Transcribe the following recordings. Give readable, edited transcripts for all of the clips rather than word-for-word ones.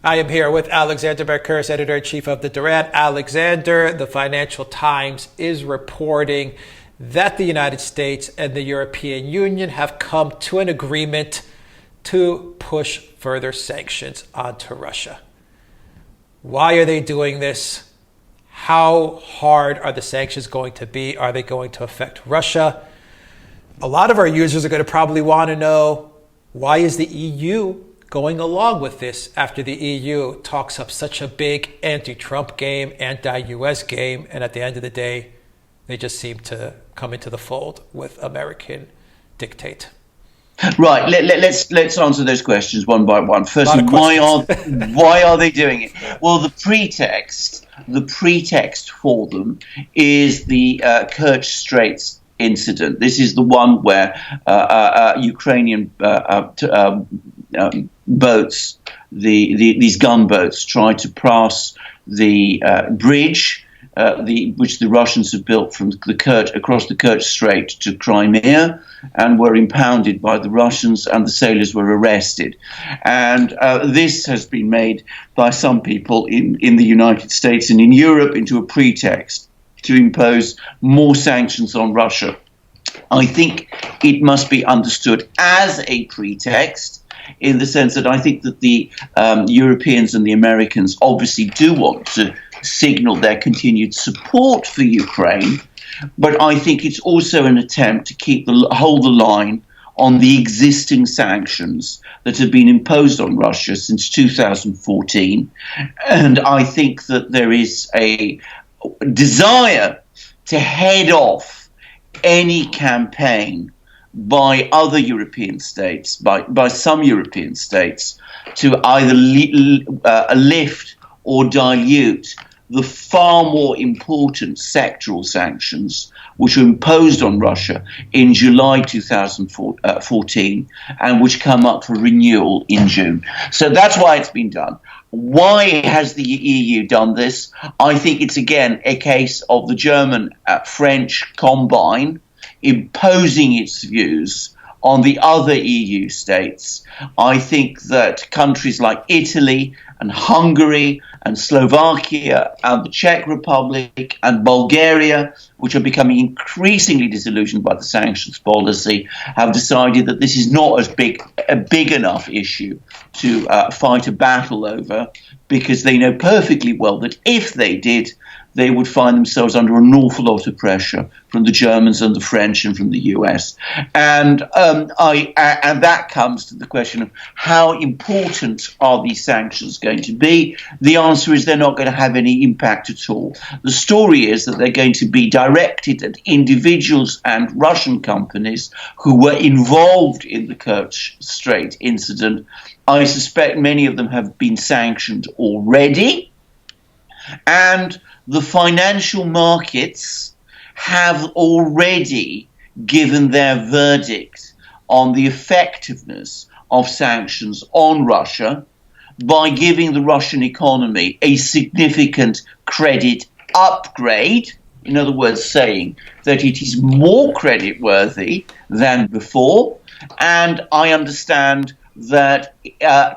I am here with Alexander Mercouris, editor-in-chief of the Duran. Alexander, the Financial Times is reporting that the United States and the European Union have come to an agreement to push further sanctions onto Russia. Why are they doing this? How hard are the sanctions going to be? Are they going to affect Russia? A lot of our users are going to probably want to know, why is the EU going along with this after the EU talks up such a big anti-Trump game, anti-US game, and at the end of the day, they just seem to come into the fold with American dictate? Right. Let's answer those questions one by one. First, why are they doing it? Well, the pretext for them is the Kerch Straits incident. This is the one where Ukrainian boats, these gunboats, tried to pass the bridge, which the Russians have built from the Kerch across the Kerch Strait to Crimea, and were impounded by the Russians, and the sailors were arrested. And this has been made by some people in the United States and in Europe into a pretext to impose more sanctions on Russia. I think it must be understood as a pretext, in the sense that I think that the Europeans and the Americans obviously do want to signal their continued support for Ukraine, but I think it's also an attempt to hold the line on the existing sanctions that have been imposed on Russia since 2014. And I think that there is a desire to head off any campaign by other European states, by some European states, to either lift or dilute the far more important sectoral sanctions which were imposed on Russia in July 2014 and which come up for renewal in June. So that's why it's been done. Why has the EU done this? I think it's, again, a case of the German-French combine imposing its views on the other EU states. I think that countries like Italy and Hungary and Slovakia and the Czech Republic and Bulgaria, which are becoming increasingly disillusioned by the sanctions policy, have decided that this is not a big enough issue to fight a battle over, because they know perfectly well that if they did, they would find themselves under an awful lot of pressure from the Germans and the French and from the US. And that comes to the question of how important are these sanctions going to be? The answer is they're not going to have any impact at all. The story is that they're going to be directed at individuals and Russian companies who were involved in the Kerch Strait incident. I suspect many of them have been sanctioned already, and the financial markets have already given their verdict on the effectiveness of sanctions on Russia by giving the Russian economy a significant credit upgrade. In other words, saying that it is more creditworthy than before. And I understand that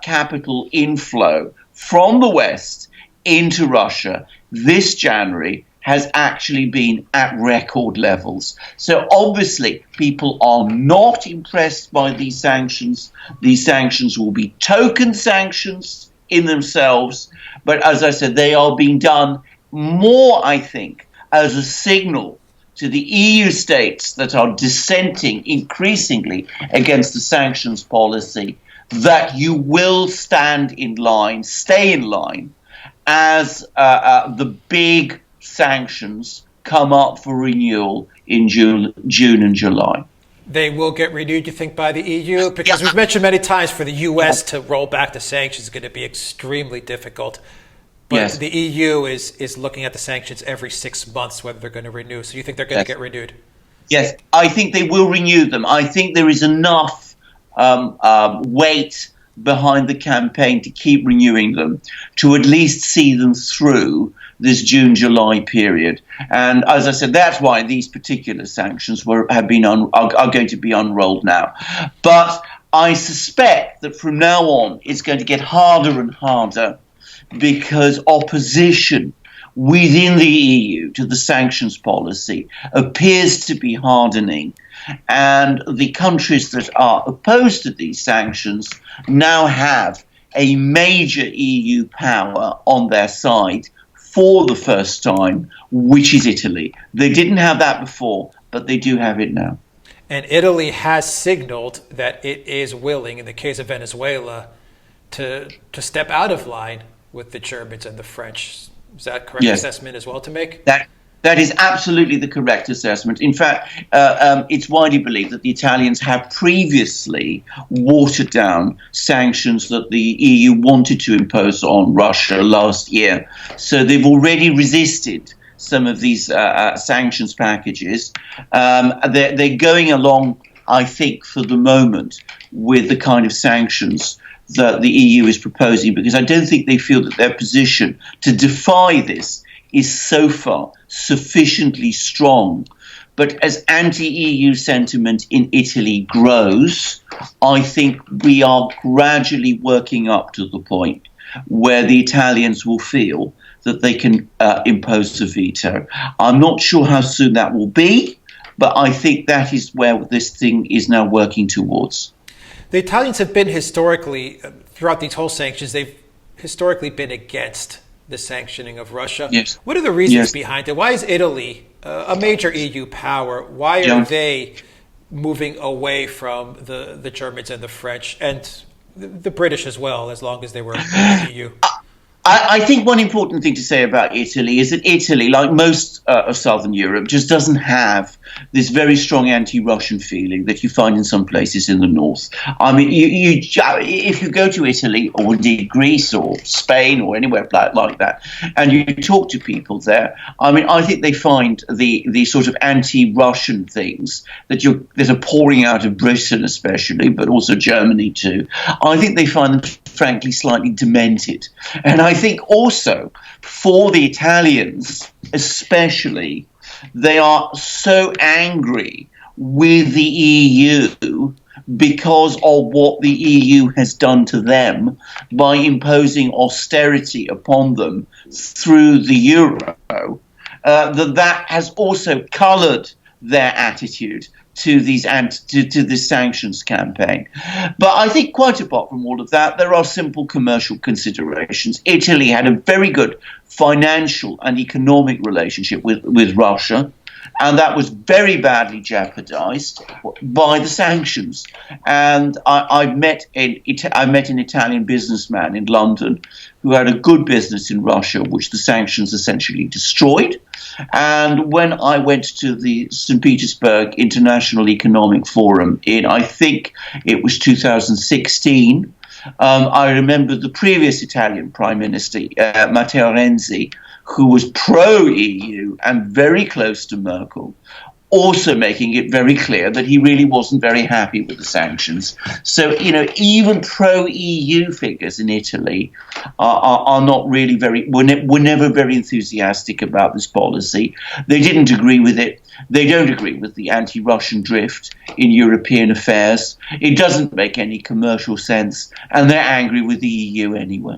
capital inflow from the West into Russia this January has actually been at record levels. So obviously people are not impressed by these sanctions. These sanctions will be token sanctions in themselves, but as I said, they are being done more, I think, as a signal to the EU states that are dissenting increasingly against the sanctions policy that you will stay in line, as the big sanctions come up for renewal in June and July. They will get renewed, you think, by the EU? Because we've mentioned many times for the US to roll back the sanctions is going to be extremely difficult. But the EU is looking at the sanctions every 6 months, whether they're going to renew. So you think they're going to get renewed? Yes, I think they will renew them. I think there is enough weight behind the campaign to keep renewing them, to at least see them through this June-July period. And as I said, that's why these particular sanctions are going to be unrolled now. But I suspect that from now on it's going to get harder and harder because opposition within the EU to the sanctions policy appears to be hardening. And the countries that are opposed to these sanctions now have a major EU power on their side for the first time, which is Italy. They didn't have that before, but they do have it now. And Italy has signaled that it is willing, in the case of Venezuela, to step out of line with the Germans and the French. Is that a correct assessment as well to make? That is absolutely the correct assessment. In fact, it's widely believed that the Italians have previously watered down sanctions that the EU wanted to impose on Russia last year. So they've already resisted some of these sanctions packages. They're going along, I think, for the moment, with the kind of sanctions that the EU is proposing, because I don't think they feel that their position to defy this is so far sufficiently strong. But as anti-EU sentiment in Italy grows, I think we are gradually working up to the point where the Italians will feel that they can impose a veto. I'm not sure how soon that will be, but I think that is where this thing is now working towards. The Italians have been historically, throughout these whole sanctions, they've historically been against the sanctioning of Russia. Yes. What are the reasons behind it? Why is Italy, a major EU power, why are they moving away from the Germans and the French and the British as well, as long as they were in the EU? I think one important thing to say about Italy is that Italy, like most of Southern Europe, just doesn't have this very strong anti-Russian feeling that you find in some places in the north. I mean, if you go to Italy or indeed Greece or Spain or anywhere like that, and you talk to people there, I mean, I think they find the sort of anti-Russian things that are pouring out of Britain especially, but also Germany too. I think they find them, frankly, slightly demented. And I think also for the Italians especially, they are so angry with the EU because of what the EU has done to them by imposing austerity upon them through the euro, that has also coloured their attitude to this sanctions campaign. But I think quite apart from all of that, there are simple commercial considerations. Italy had a very good financial and economic relationship with Russia, and that was very badly jeopardized by the sanctions. And I met an Italian businessman in London who had a good business in Russia, which the sanctions essentially destroyed. And when I went to the St. Petersburg International Economic Forum in, I think it was 2016, I remember the previous Italian Prime Minister, Matteo Renzi, who was pro-EU and very close to Merkel, also making it very clear that he really wasn't very happy with the sanctions. So, even pro-EU figures in Italy are not really were never very enthusiastic about this policy. They didn't agree with it. They don't agree with the anti-Russian drift in European affairs. It doesn't make any commercial sense, and they're angry with the EU anyway.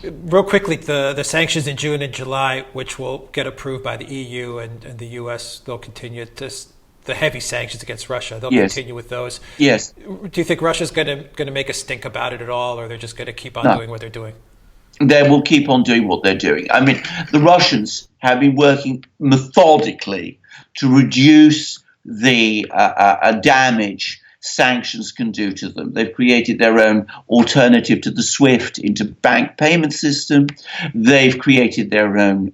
Real quickly, the sanctions in June and July, which will get approved by the EU and the US, they'll continue the heavy sanctions against Russia. They'll continue with those. Yes. Do you think Russia's going to make a stink about it at all, or they're just going to keep on doing what they're doing? They will keep on doing what they're doing. I mean, the Russians have been working methodically to reduce the damage sanctions can do to them. They've created their own alternative to the SWIFT interbank payment system. They've created their own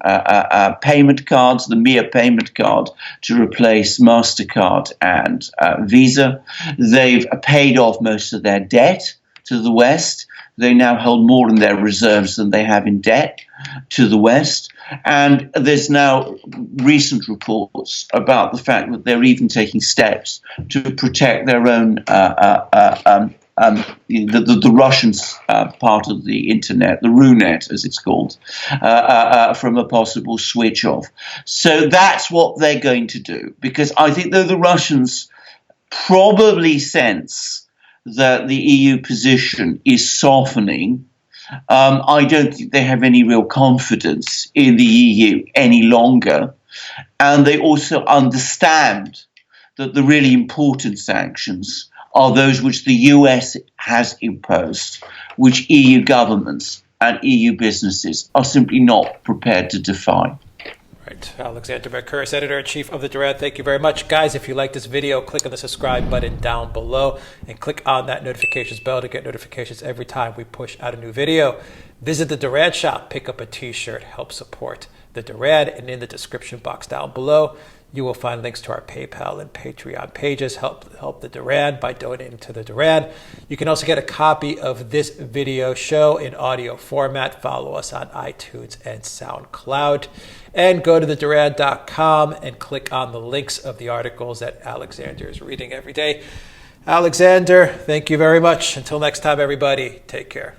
payment cards, the MIA payment card, to replace MasterCard and Visa. They've paid off most of their debt to the West. They now hold more in their reserves than they have in debt to the West. And there's now recent reports about the fact that they're even taking steps to protect their own, the Russians part of the internet, the RUNET as it's called, from a possible switch off. So that's what they're going to do, because I think though the Russians probably sense that the EU position is softening, I don't think they have any real confidence in the EU any longer. And they also understand that the really important sanctions are those which the US has imposed, which EU governments and EU businesses are simply not prepared to defy. Right. Alexander Mercouris, Editor-in-Chief of the Duran. Thank you very much. Guys, if you like this video, click on the subscribe button down below and click on that notifications bell to get notifications every time we push out a new video. Visit the Duran shop, pick up a t-shirt, help support the Duran, and in the description box down below, you will find links to our PayPal and Patreon pages. Help the Duran by donating to the Duran. You can also get a copy of this video show in audio format. Follow us on iTunes and Soundcloud. And go to theduran.com and click on the links of the articles that Alexander is reading every day. Alexander, thank you very much. Until next time, everybody, take care.